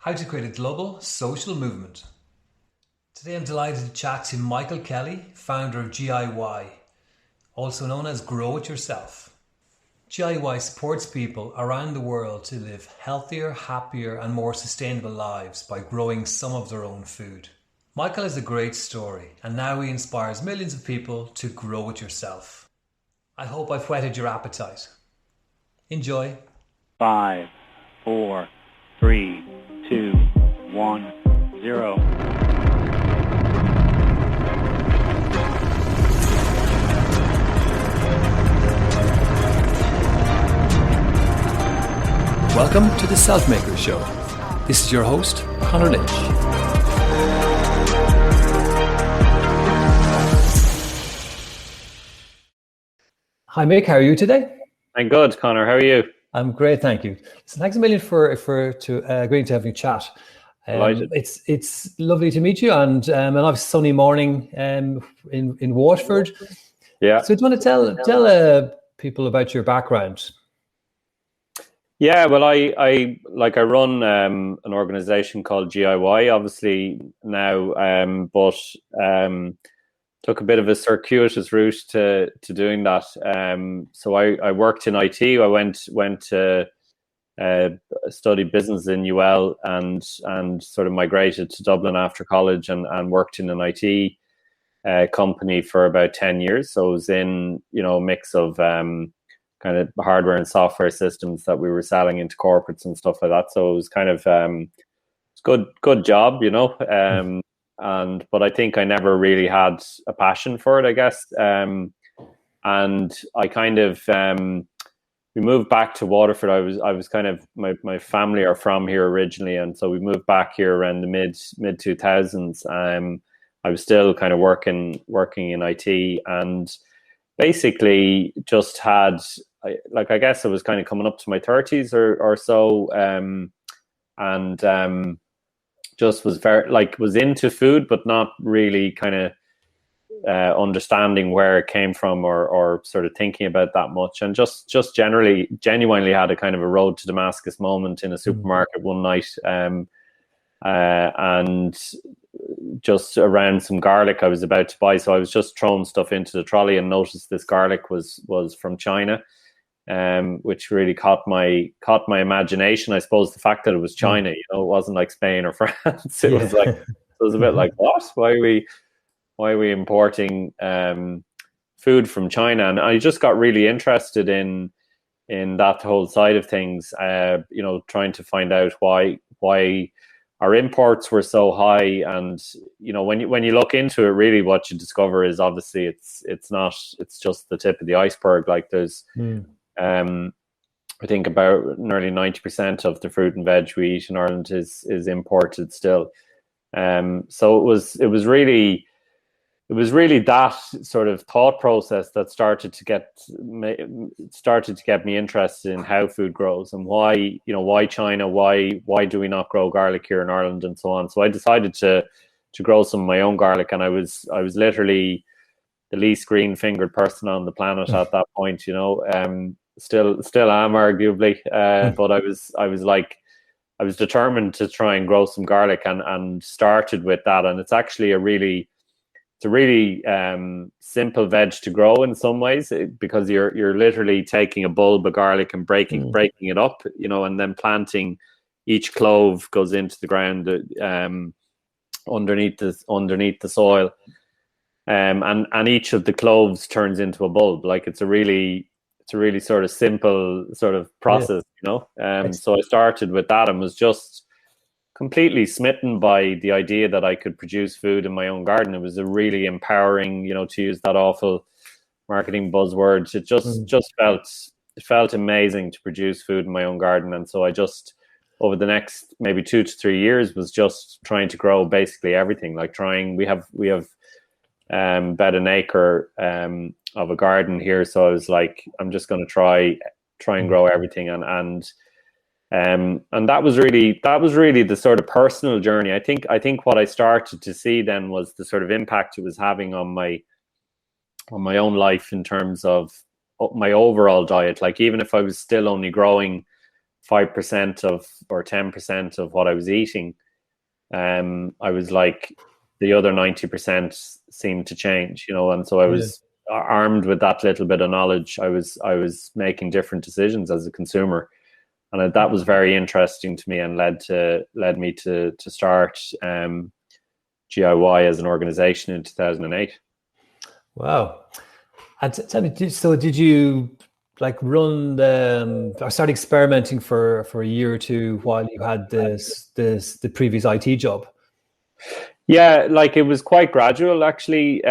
How to create a global social movement. Today I'm delighted to chat to Michael Kelly, founder of GIY, also known as Grow It Yourself. GIY supports people around the world to live healthier, happier and more sustainable lives by growing some of their own food. Michael has a great story and now he inspires millions of people to grow it yourself. I hope I've whetted your appetite. Enjoy. 5, 4, 3, 2, 1, 0. Welcome to the Self-Maker Show. This is your host, Conor Lynch. Hi Mick, how are you today? I'm good, Conor. How are you? I'm great, thank you. So thanks a million for agreeing to having a chat. It's lovely to meet you, and a nice sunny morning in Waterford. Yeah. So do you want to tell people about your background? Yeah, well, I run an organization called GIY, obviously now, but took a bit of a circuitous route to doing that. So I worked in IT. I went to study business in UL and sort of migrated to Dublin after college and worked in an IT company for about 10 years. So I was in, a mix of kind of hardware and software systems that we were selling into corporates and stuff like that. So it was kind of good job, but I think I never really had a passion for it, I guess. And I kind of we moved back to Waterford. I was kind of my family are from here originally, and so we moved back here around the mid 2000s. I was still kind of working in IT, and basically just had I guess I was kind of coming up to my 30s or so, and just was was into food, but not really kind of understanding where it came from or sort of thinking about that much, and just genuinely had a kind of a road to Damascus moment in a supermarket one night, and just around some garlic I was about to buy. So I was just throwing stuff into the trolley and noticed this garlic was from China, which really caught my imagination. I suppose the fact that it was China, it wasn't like Spain or France. It was like, it was a bit like, what? Why are we importing food from China? And I just got really interested in that whole side of things. Trying to find out why our imports were so high. And when you look into it, really what you discover is obviously it's just the tip of the iceberg. Like there's I think about nearly 90% of the fruit and veg we eat in Ireland is imported still. So it was really that sort of thought process that started to get me interested in how food grows and why China, why do we not grow garlic here in Ireland, and so on. So I decided to grow some of my own garlic, and I was literally the least green fingered person on the planet at that point. Still am arguably, but I was determined to try and grow some garlic and started with that. And it's actually a really simple veg to grow in some ways, because you're literally taking a bulb of garlic and breaking it up, and then planting. Each clove goes into the ground underneath the soil, and each of the cloves turns into a bulb. Like it's a really sort of simple sort of process, So I started with that and was just completely smitten by the idea that I could produce food in my own garden. It was a really empowering, to use that awful marketing buzzword. It just felt amazing to produce food in my own garden. And so I just, over the next maybe 2 to 3 years, was just trying to grow basically everything. We have about an acre of a garden here. So I was like, I'm just going to try and grow everything. And that was really the sort of personal journey. I think what I started to see then was the sort of impact it was having on my own life in terms of my overall diet. Like even if I was still only growing 5% of or 10% of what I was eating, I was like, the other 90% seemed to change, and so I was armed with that little bit of knowledge. I was making different decisions as a consumer, and that was very interesting to me, and led me to start GIY as an organization in 2008. Wow. And tell me, so did you like run or start experimenting for a year or two while you had the previous IT job? Yeah, like it was quite gradual actually.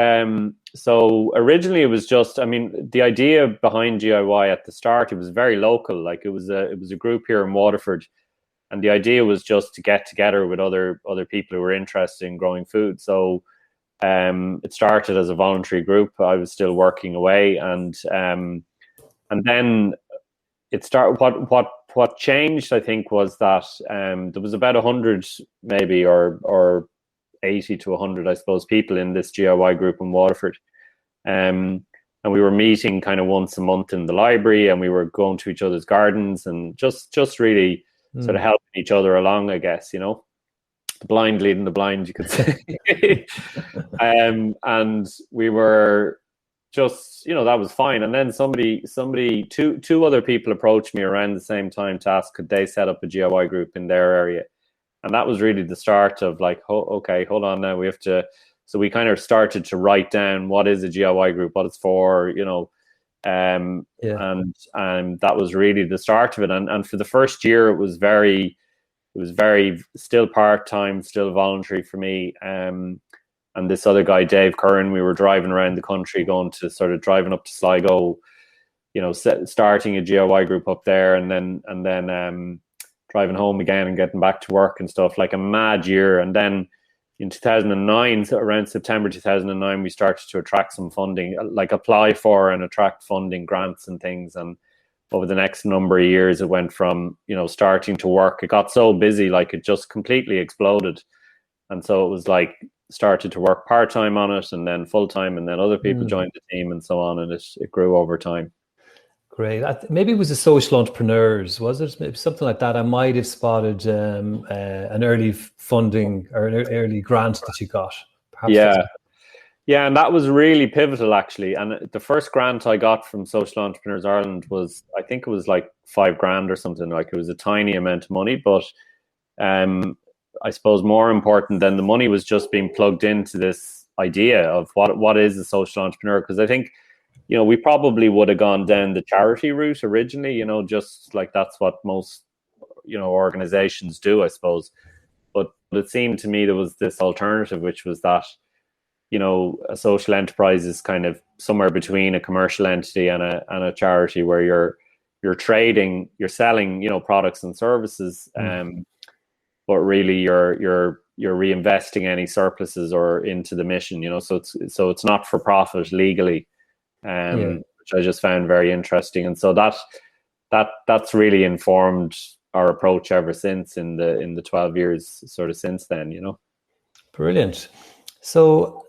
So originally it was just, the idea behind GIY at the start, it was very local. Like it was a group here in Waterford, and the idea was just to get together with other people who were interested in growing food. So it started as a voluntary group. I was still working away, and then it started. What changed, I think, was that there was about 100 maybe, or 80 to 100, I suppose, people in this GIY group in Waterford. And we were meeting kind of once a month in the library, and we were going to each other's gardens and just really sort of helping each other along, I guess, the blind leading the blind, you could say. And we were just, that was fine. And then two other people approached me around the same time to ask could they set up a GIY group in their area. And that was really the start of like, okay, hold on now. We have to, so we kind of started to write down what is a GIY group, what it's for, and that was really the start of it. And for the first year, it was very still part-time, still voluntary for me. And this other guy, Dave Curran, we were driving around the country, driving up to Sligo, starting a GIY group up there, and then driving home again and getting back to work and stuff, like a mad year. And then in 2009, so around September 2009, we started to attract some funding, like apply for and attract funding, grants and things. And over the next number of years, it went from, starting to work. It got so busy, like it just completely exploded. And so it was like, started to work part-time on it, and then full-time, and then other people joined the team and so on. And it grew over time. Great. Maybe it was the social entrepreneurs, was it? Maybe something like that. I might have spotted an early funding or an early grant that you got. Perhaps yeah, and that was really pivotal, actually. And the first grant I got from Social Entrepreneurs Ireland was, I think it was like $5,000 or something. Like it was a tiny amount of money, but I suppose more important than the money was just being plugged into this idea of what is a social entrepreneur. Because I think, we probably would have gone down the charity route originally, just like that's what most, organizations do, I suppose. But it seemed to me there was this alternative, which was that, a social enterprise is kind of somewhere between a commercial entity and a charity, where you're trading, you're selling, products and services, but really you're reinvesting any surpluses or into the mission, so it's not for profit legally. Which I just found very interesting, and so that's really informed our approach ever since in the 12 years sort of since then. Brilliant. So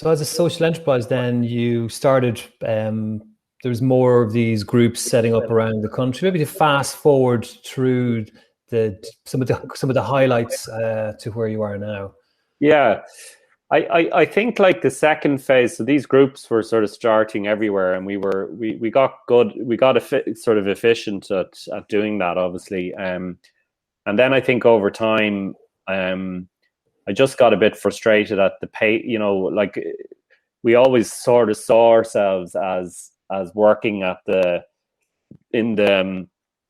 as a social enterprise, then you started. There's more of these groups setting up around the country. Maybe to fast forward through some of the highlights to where you are now. Yeah. I think like the second phase, so these groups were sort of starting everywhere, and we got sort of efficient at doing that, obviously. And then I think over time, I just got a bit frustrated at the pay. Like we always sort of saw ourselves as working in the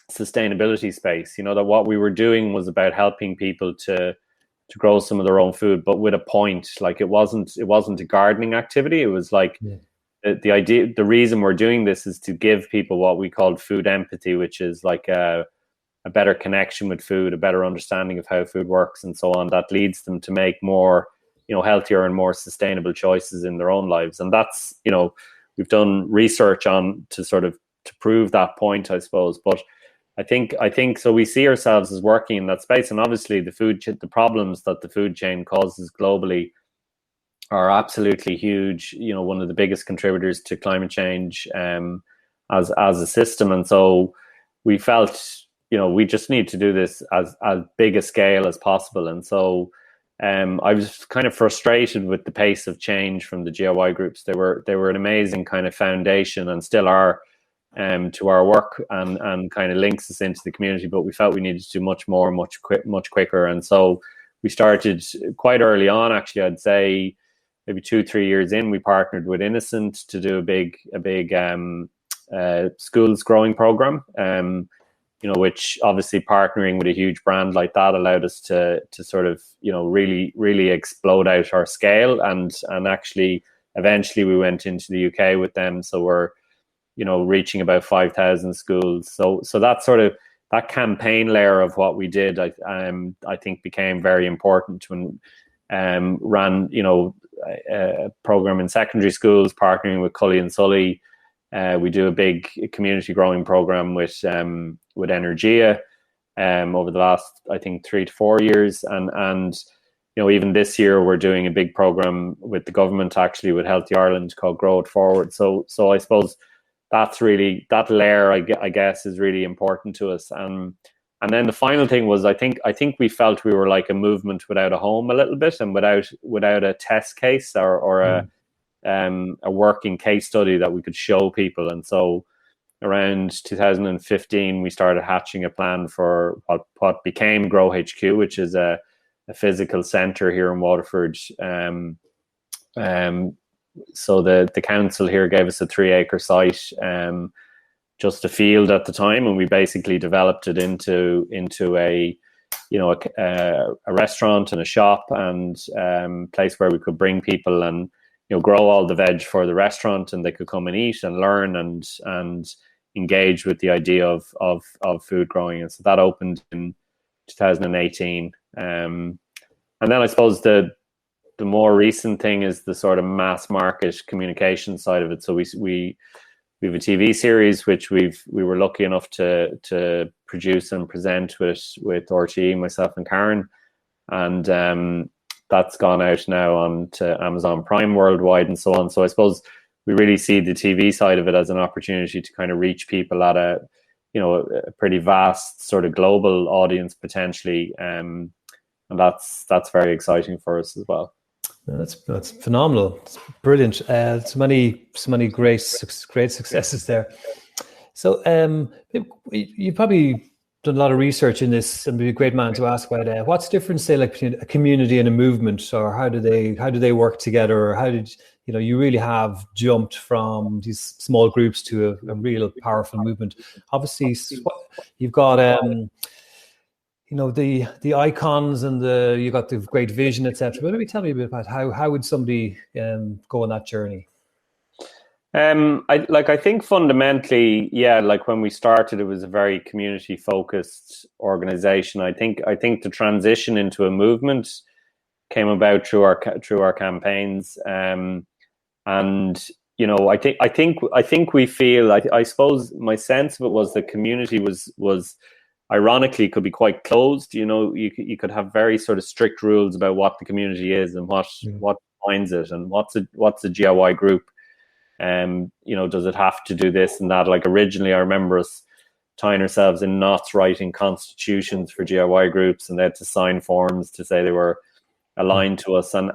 sustainability space. That what we were doing was about helping people to grow some of their own food, but with a point. Like it wasn't a gardening activity. It was like the idea, the reason we're doing this is to give people what we called food empathy, which is like a better connection with food, a better understanding of how food works and so on, that leads them to make more, healthier and more sustainable choices in their own lives. And that's, we've done research on to prove that point, I suppose. But I think so. We see ourselves as working in that space, and obviously the problems that the food chain causes globally are absolutely huge. One of the biggest contributors to climate change as a system, and so we felt we just need to do this as big a scale as possible. And so I was kind of frustrated with the pace of change from the GIY groups. They were an amazing kind of foundation, and still are, to our work, and kind of links us into the community. But we felt we needed to do much more, much quicker. And so we started quite early on. Actually, I'd say maybe 2-3 years in, we partnered with Innocent to do a big schools growing program. Which obviously, partnering with a huge brand like that allowed us to sort of, really explode out our scale, and actually eventually we went into the UK with them. So we're, reaching about 5,000 schools. So that sort of, that campaign layer of what we did, I think became very important when ran, a program in secondary schools, partnering with Cully and Sully. We do a big community growing program with Energia over the last, I think, 3 to 4 years, and even this year we're doing a big program with the government, actually, with Healthy Ireland, called Grow It Forward. So I suppose that's really, that layer, I guess, is really important to us. And then the final thing was, I think we felt we were like a movement without a home a little bit, and without a test case or a working case study that we could show people. And so around 2015, we started hatching a plan for what became Grow HQ, which is a physical centre here in Waterford. So the council here gave us a 3-acre site, just a field at the time, and we basically developed it into a restaurant and a shop, and place where we could bring people and grow all the veg for the restaurant, and they could come and eat and learn and engage with the idea of food growing. And so that opened in 2018. And then I suppose the more recent thing is the sort of mass market communication side of it. So we have a TV series which we were lucky enough to produce and present with RTE, myself and Karen, and that's gone out now on to Amazon Prime worldwide and so on. So I suppose we really see the TV side of it as an opportunity to kind of reach people at a pretty vast sort of global audience potentially, and that's very exciting for us as well. That's phenomenal. It's brilliant. So many great successes there. So you probably done a lot of research in this, and be a great man to ask about what's the difference, say, like between a community and a movement, or how do they work together, or how did you really have jumped from these small groups to a real powerful movement? Obviously, you've got the icons, and you got the great vision, etc. But maybe tell me a bit about how would somebody go on that journey? I think fundamentally, like when we started, it was a very community focused organization. I think the transition into a movement came about through our campaigns, and I think we feel, I suppose my sense of it was the community was ironically could be quite closed. You could have very sort of strict rules about what the community is and what defines it, and what's a GIY group. Does it have to do this and that? Like originally, I remember us tying ourselves in knots writing constitutions for GIY groups, and they had to sign forms to say they were aligned to us. And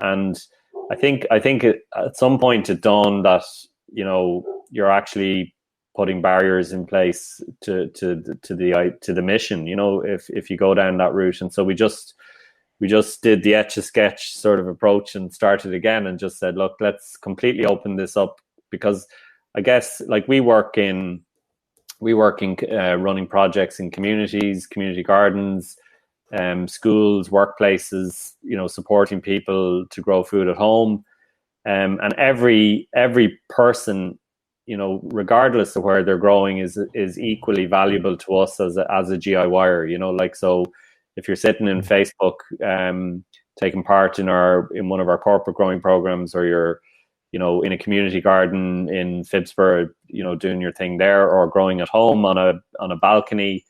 I think at some point it dawned that you're actually putting barriers in place to the mission. If you go down that route. And so we just did the Etch-a-Sketch sort of approach and started again and just said, look, let's completely open this up, because I guess like we work in running projects in communities, community gardens, schools, workplaces, supporting people to grow food at home, and every person, regardless of where they're growing, is equally valuable to us as a GIYer. So if you're sitting in Facebook, taking part in one of our corporate growing programs, or you're in a community garden in Phibsborough, doing your thing there, or growing at home on a balcony,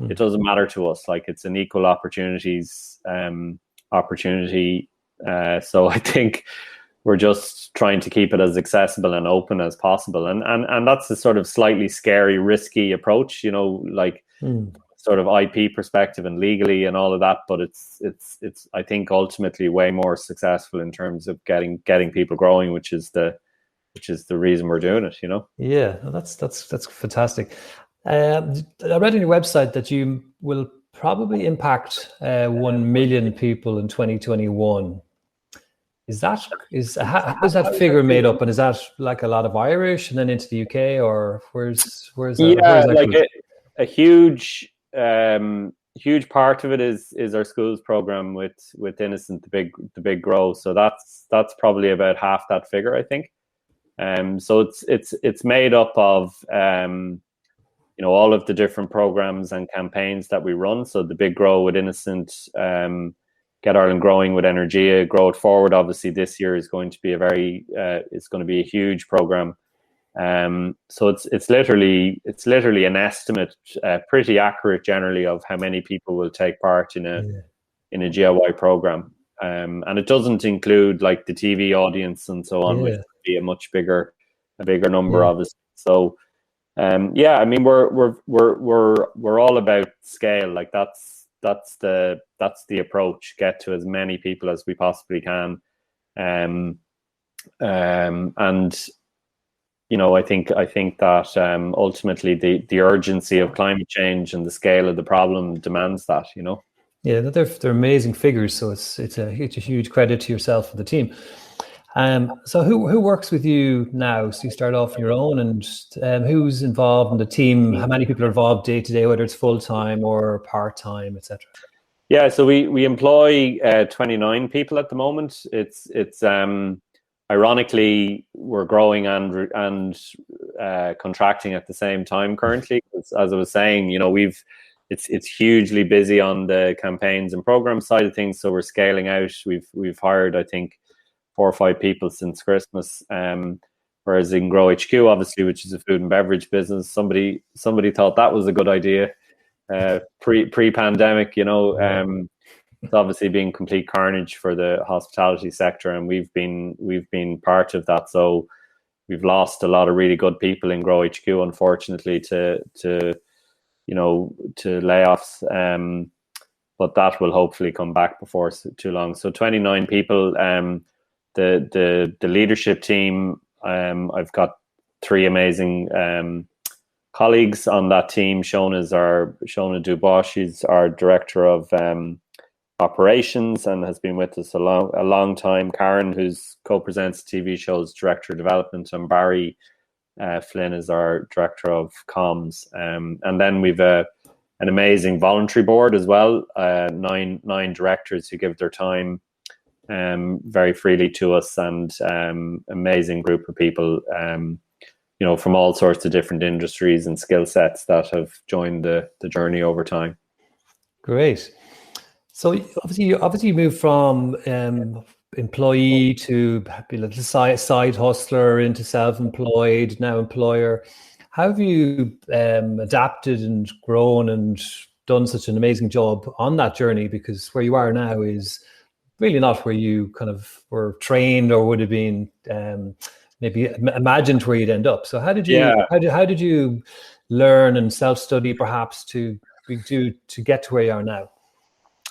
it doesn't matter to us. Like, it's an equal opportunity. So I think we're just trying to keep it as accessible and open as possible. And that's a sort of slightly scary, risky approach, sort of IP perspective and legally and all of that, but it's I think ultimately way more successful in terms of getting people growing, which is the reason we're doing it, you know. Yeah, that's fantastic. I read on your website that you will probably impact 1 million people in 2021. How's that figure made up? And is that like a lot of Irish and then into the UK, or where's yeah, like that? a huge part of it is our schools program with Innocent, the big grow. So that's probably about half that figure, I think. So it's made up of all of the different programs and campaigns that we run. So the big grow with Innocent, Get Ireland Growing with Energia, Grow It Forward. Obviously, this year is going to be a huge program. So it's literally an estimate, pretty accurate generally, of how many people will take part in a GIY program. And it doesn't include like the TV audience and so on, which would be a much bigger number, obviously. So I mean, we're all about scale. Like that's the approach. Get to as many people as we possibly can, and I think that ultimately the urgency of climate change and the scale of the problem demands that. Yeah, they're amazing figures. So it's a huge credit to yourself and the team. So who works with you now? So you start off on your own, and who's involved in the team? How many people are involved day to day, whether it's full time or part time, etc.? Yeah, so we employ 29 people at the moment. It's ironically, we're growing and contracting at the same time currently. As I was saying, it's hugely busy on the campaigns and program side of things. So we're scaling out. We've hired, I think, 4 or 5 people since Christmas. Whereas in Grow HQ, obviously, which is a food and beverage business, somebody thought that was a good idea pre-pandemic. It's obviously been complete carnage for the hospitality sector, and we've been part of that. So we've lost a lot of really good people in Grow HQ, unfortunately, to layoffs. But that will hopefully come back before too long. So 29 people. The leadership team. I've got 3 amazing colleagues on that team. Shona Dubois. She's our director of operations and has been with us a long time. Karen, who's co-presents TV shows, director of development, and Barry Flynn is our director of comms. And then we've an amazing voluntary board as well. 9 directors who give their time very freely to us, and amazing group of people, from all sorts of different industries and skill sets that have joined the journey over time. Great. So obviously you moved from employee to be a little side hustler into self-employed, now employer. How have you adapted and grown and done such an amazing job on that journey? Because where you are now is really not where you kind of were trained or would have been maybe imagined where you'd end up. So how did you learn and self-study perhaps to get to where you are now?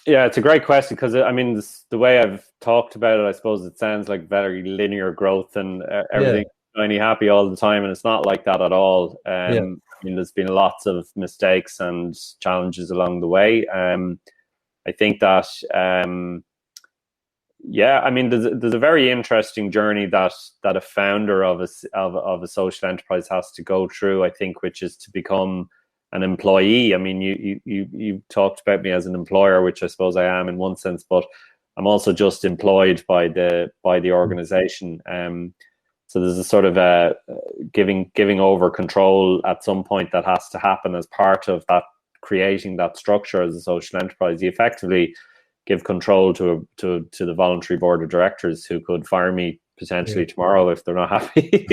Yeah, it's a great question, because I mean, the way I've talked about it, I suppose it sounds like very linear growth and everything shiny happy all the time, and it's not like that at all. I mean, there's been lots of mistakes and challenges along the way. I think that I mean, there's a very interesting journey that a founder of a social enterprise has to go through, I think, which is to become an employee. I mean, you talked about me as an employer, which I suppose I am in one sense, but I'm also just employed by the organization. So there's a sort of a giving over control at some point that has to happen as part of that, creating that structure as a social enterprise. You effectively give control to the voluntary board of directors, who could fire me potentially tomorrow if they're not happy.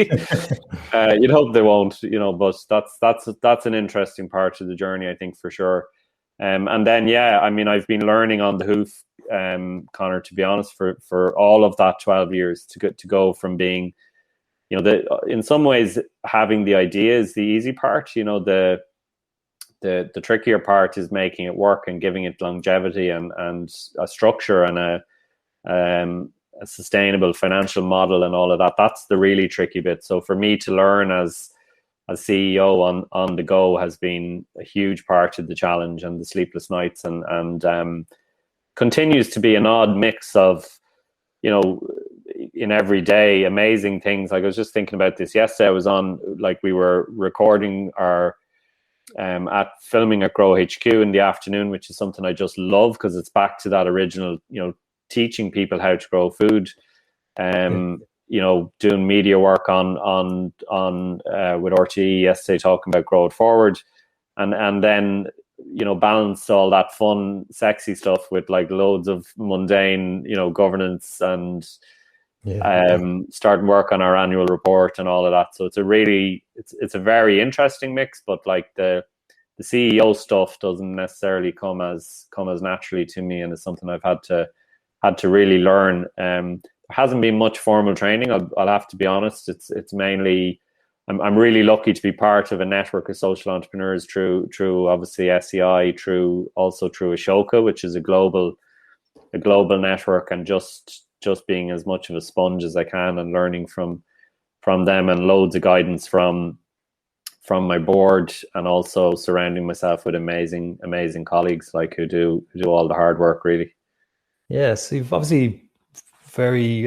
You'd hope they won't, but that's an interesting part of the journey, I think, for sure. And then, I mean, I've been learning on the hoof, Conor, to be honest, for all of that 12 years to go from being, in some ways having the idea is the easy part, the trickier part is making it work and giving it longevity and a structure and a sustainable financial model and all of that. That's the really tricky bit. So for me to learn as CEO on the go has been a huge part of the challenge and the sleepless nights, and continues to be an odd mix of, in every day, amazing things. Like I was just thinking about this yesterday. I was on, like, we were recording our at filming at Grow HQ in the afternoon, which is something I just love because it's back to that original, teaching people how to grow food. Doing media work on with RTE yesterday, talking about Grow It Forward, and then balance all that fun, sexy stuff with like loads of mundane, governance and starting work on our annual report and all of that. So it's a very interesting mix, but like the CEO stuff doesn't necessarily come as naturally to me, and it's something I've had to really learn. There hasn't been much formal training. I'll have to be honest. It's mainly, I'm really lucky to be part of a network of social entrepreneurs through obviously SEI, through Ashoka, which is a global network, and just being as much of a sponge as I can and learning from them, and loads of guidance from my board, and also surrounding myself with amazing colleagues like who do all the hard work really. Yes, you've obviously very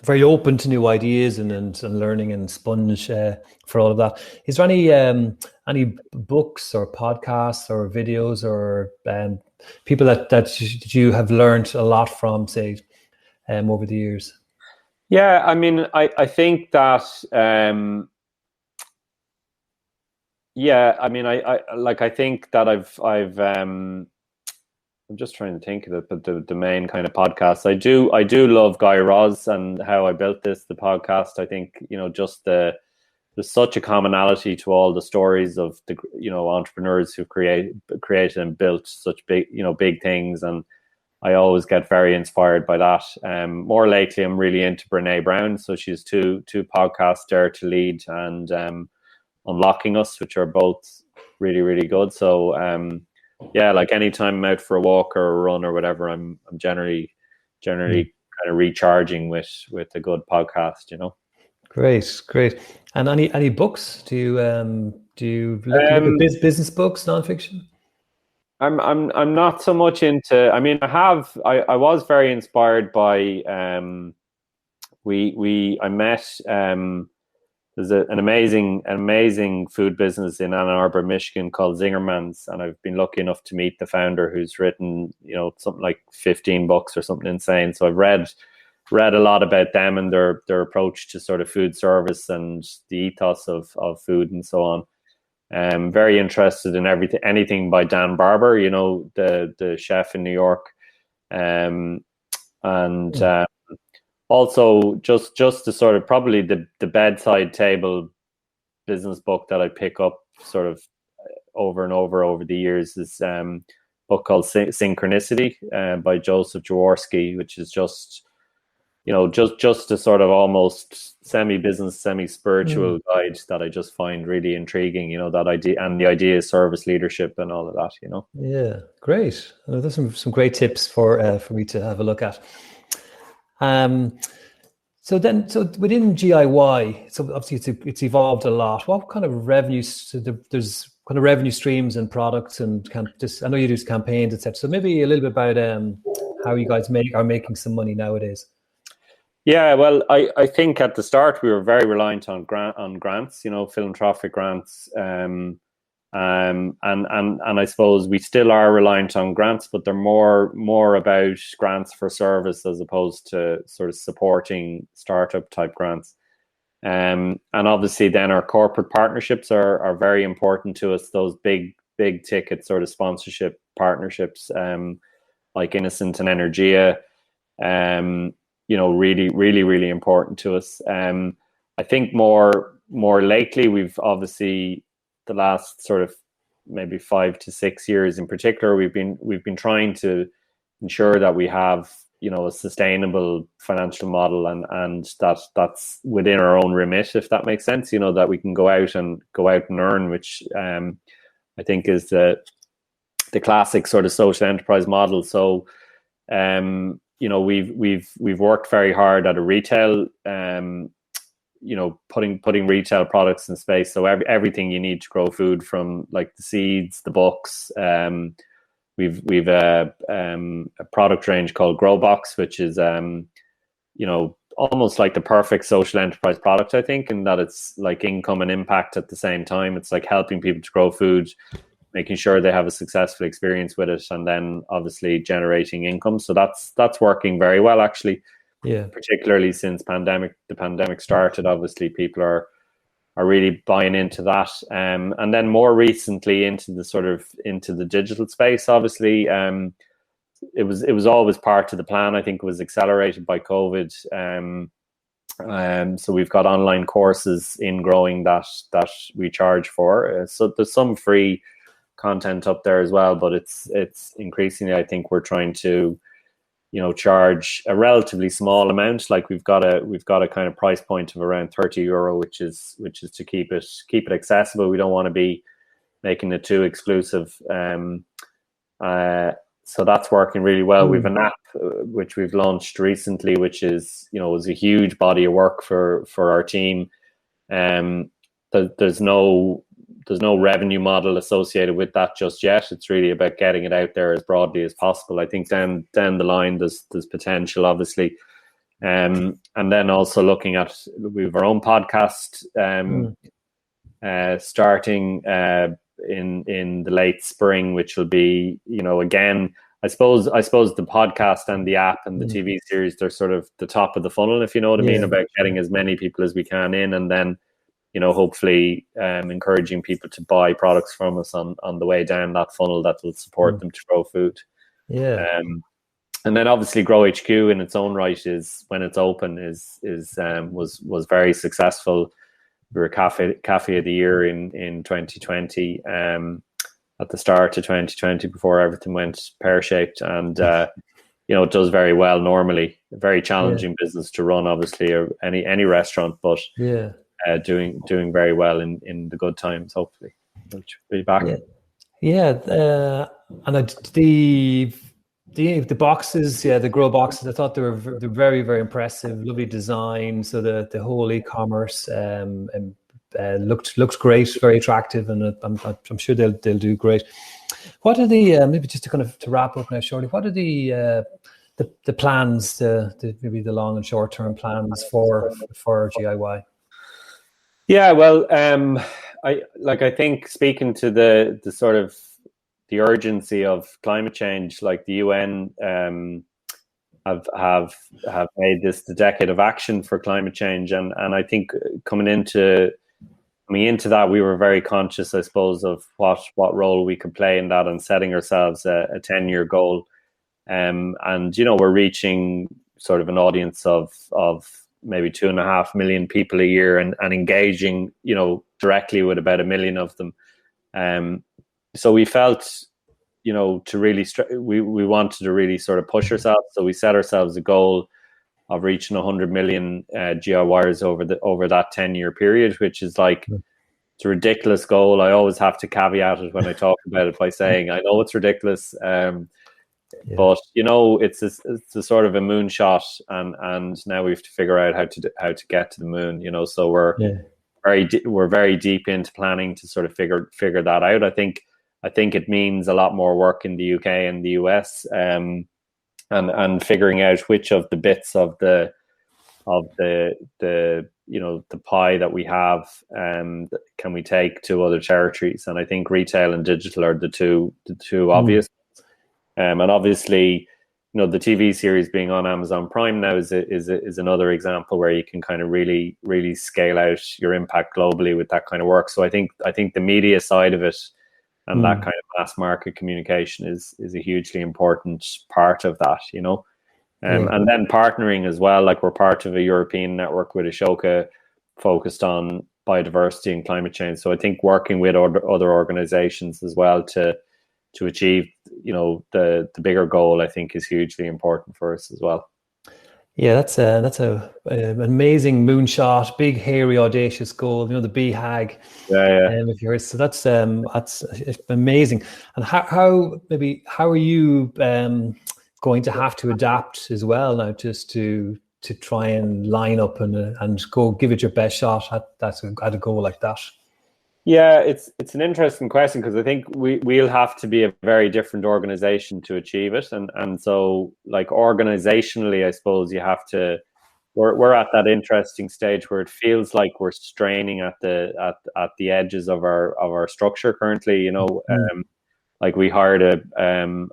very open to new ideas and learning, and sponge for all of that. Is there any books or podcasts or videos or people that you have learned a lot from, say, over the years? Yeah, I mean, I think that I think that I've I'm just trying to think of it, but the main kind of podcasts I do love Guy Raz and How I Built This, the podcast. I think just there's such a commonality to all the stories of the entrepreneurs who've created and built such big things, and I always get very inspired by that. More lately, I'm really into Brene Brown, so she has two podcasts, Dare to Lead and Unlocking Us, which are both really, really good. So yeah, like anytime I'm out for a walk or a run or whatever, I'm generally kind of recharging with a good podcast, Great. And any books? Do you look at business books, nonfiction? I'm not so much into. I mean, I was very inspired by. I met. There's an amazing food business in Ann Arbor, Michigan called Zingerman's, and I've been lucky enough to meet the founder, who's written something like 15 books or something insane. So I've read a lot about them and their approach to sort of food service and the ethos of food and so on. Very interested in anything by Dan Barber, the chef in New York, also just the sort of probably the bedside table business book that I pick up sort of over and over the years is a book called Synchronicity by Joseph Jaworski, which is just a sort of almost semi-business, semi-spiritual guide that I just find really intriguing, that idea, and the idea of service leadership and all of that, Yeah, great. There's some great tips for me to have a look at. So within GIY, so obviously it's evolved a lot. What kind of revenues? There's kind of revenue streams and products, and I know you do campaigns, etc. So maybe a little bit about how you guys are making some money nowadays. Yeah, well, I think at the start we were very reliant on grants, philanthropic grants, and I suppose we still are reliant on grants, but they're more about grants for service as opposed to sort of supporting startup type grants. And obviously then our corporate partnerships are very important to us. Those big ticket sort of sponsorship partnerships, like Innocent and Energia, really important to us. I think more lately, we've obviously the last sort of maybe 5 to 6 years in particular, we've been trying to ensure that we have a sustainable financial model, and that's within our own remit, if that makes sense. That we can go out and earn, which I I think is the classic sort of social enterprise model. So we've worked very hard at a retail, putting retail products in space. So everything you need to grow food, from like the seeds, the books. We've a product range called GrowBox, which is almost like the perfect social enterprise product, I think, in that it's like income and impact at the same time. It's like helping people to grow food, making sure they have a successful experience with it, and then obviously generating income. So that's working very well, actually. Yeah. Particularly since the pandemic started, obviously people are really buying into that. And then more recently into the digital space, obviously. It was always part of the plan. I think it was accelerated by COVID. So we've got online courses in growing that we charge for. So there's some free content up there as well, but it's increasingly, I think, we're trying to charge a relatively small amount. Like we've got a kind of price point of around €30, which is to keep it accessible. We don't want to be making it too exclusive. So that's working really well. We've an app which we've launched recently, which is was a huge body of work for our team. There's no revenue model associated with that just yet. It's really about getting it out there as broadly as possible. I think down the line there's potential, obviously. And then also looking at, we have our own podcast starting in the late spring, which will be, again, I suppose the podcast and the app and the TV series, they're sort of the top of the funnel, if you know what I mean, about getting as many people as we can in, and then hopefully encouraging people to buy products from us on the way down that funnel that will support them to grow food. Yeah. And then obviously Grow HQ in its own right is, when it's open, was very successful. We were Cafe of the Year in 2020, at the start of 2020, before everything went pear-shaped, and it does very well normally. A very challenging business to run, obviously, or any restaurant, but doing very well in the good times, hopefully. We'll be back. And the boxes, the Grow boxes, I thought they're very, very impressive, lovely design. So the whole e-commerce looks great, very attractive, and I'm sure they'll do great. What are the maybe just to wrap up now shortly? What are the plans, maybe the long and short term plans for GIY? Yeah, well, I think, speaking to the sort of the urgency of climate change, like the UN have made this the decade of action for climate change, and I think coming into that, we were very conscious, I suppose, of what role we could play in that, and setting ourselves a 10-year goal. And we're reaching sort of an audience of maybe 2.5 million people a year, and engaging directly with about 1 million of them. So we felt to really we wanted to really sort of push ourselves. So we set ourselves a goal of reaching 100 million GIYers over that 10-year period, which is like, it's a ridiculous goal. I always have to caveat it when I talk about it by saying I know it's ridiculous, but it's a sort of a moonshot, and now we have to figure out how to get to the moon. So we're very deep into planning to sort of figure that out. I think it means a lot more work in the UK and the US, and figuring out which of the bits of the pie that we have can we take to other territories. And I think retail and digital are the two obvious. And obviously, the TV series being on Amazon Prime now is another example where you can kind of really, really scale out your impact globally with that kind of work. So I think the media side of it, and that kind of mass market communication is a hugely important part of that, and then partnering as well. Like, we're part of a European network with Ashoka focused on biodiversity and climate change. So I think working with other organizations as well to achieve, the bigger goal, I think, is hugely important for us as well. Yeah, an amazing moonshot, big, hairy, audacious goal. The BHAG. Yeah, If you're so that's amazing. And how are you going to have to adapt as well now, just to try and line up and go give it your best shot at a goal like that? yeah. It's an interesting question because I think we'll have to be a very different organization to achieve it, and so like organizationally, I suppose you have to. We're at that interesting stage where it feels like we're straining at the edges of our structure currently. Like we hired a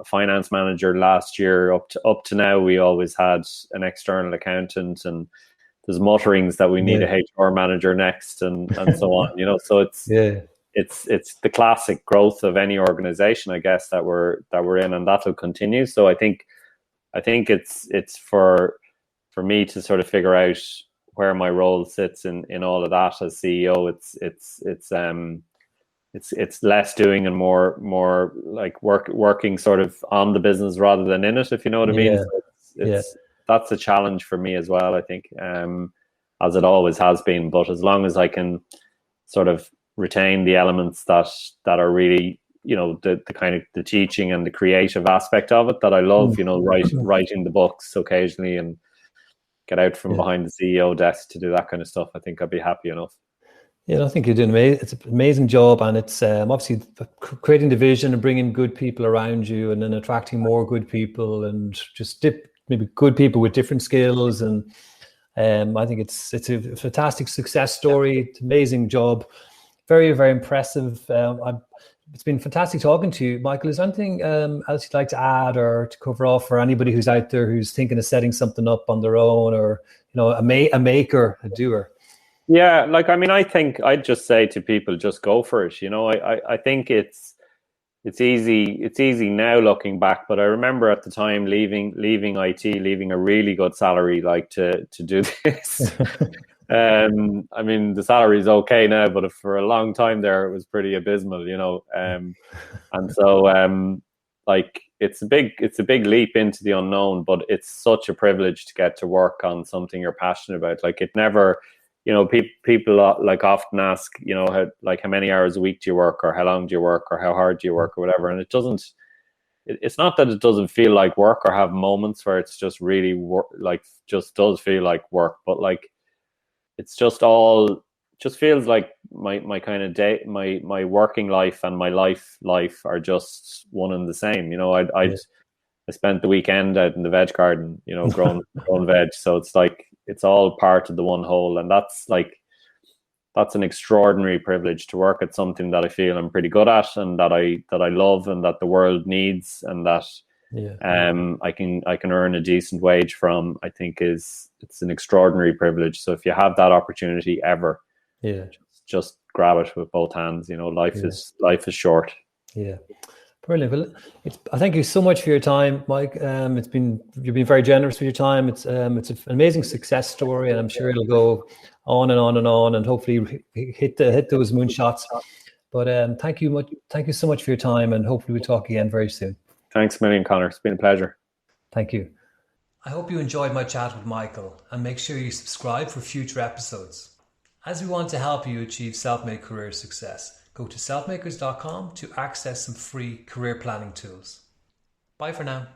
finance manager last year. Up to now, we always had an external accountant, and there's mutterings that we need a HR manager next, and so on. So Yeah. it's the classic growth of any organization, I guess, that we're in, and that'll continue. So I think it's for me to sort of figure out where my role sits in all of that as CEO. It's less doing and more like working sort of on the business rather than in it, if you know what I mean. Yeah. So it's that's a challenge for me as well, I think, as it always has been. But as long as I can sort of retain the elements that are really, the kind of the teaching and the creative aspect of it that I love, writing the books occasionally and get out from behind the CEO desk to do that kind of stuff, I think I'd be happy enough. Yeah, I think you're doing amazing. It's an amazing job, and it's obviously creating the vision and bringing good people around you, and then attracting more good people, and just maybe good people with different skills. And I think it's a fantastic success story. It's an amazing job, very, very impressive. It's been fantastic talking to you, Michael. Is there anything else you'd like to add or to cover off for anybody who's out there who's thinking of setting something up on their own, or a maker, a doer? Yeah, like I think I'd just say to people, just go for it. I think it's easy. It's easy now looking back, but I remember at the time leaving IT, leaving a really good salary, like to do this. The salary is okay now, but for a long time there, it was pretty abysmal. And so like it's a big leap into the unknown, but it's such a privilege to get to work on something you're passionate about. Like it never. People like often ask, how many hours a week do you work, or how long do you work, or how hard do you work, or whatever. And it's not that it doesn't feel like work or have moments where it's just really just does feel like work, but like it's just feels like my kind of day, my working life and my life are just one and the same. I spent the weekend out in the veg garden, growing veg. So it's like it's all part of the one whole, and that's an extraordinary privilege to work at something that I feel I'm pretty good at, and that I love, and that the world needs, and that I can earn a decent wage from. I think it's an extraordinary privilege. So if you have that opportunity ever, just grab it with both hands. Life is short. Yeah. Brilliant. Well, I thank you so much for your time, Mike. You've been very generous with your time. It's an amazing success story, and I'm sure it'll go on and on and on, and hopefully hit those moonshots. But thank you so much for your time, and hopefully we'll talk again very soon. Thanks a million, Conor. It's been a pleasure. Thank you. I hope you enjoyed my chat with Michael, and make sure you subscribe for future episodes. As we want to help you achieve self-made career success, go to selfmakers.com to access some free career planning tools. Bye for now.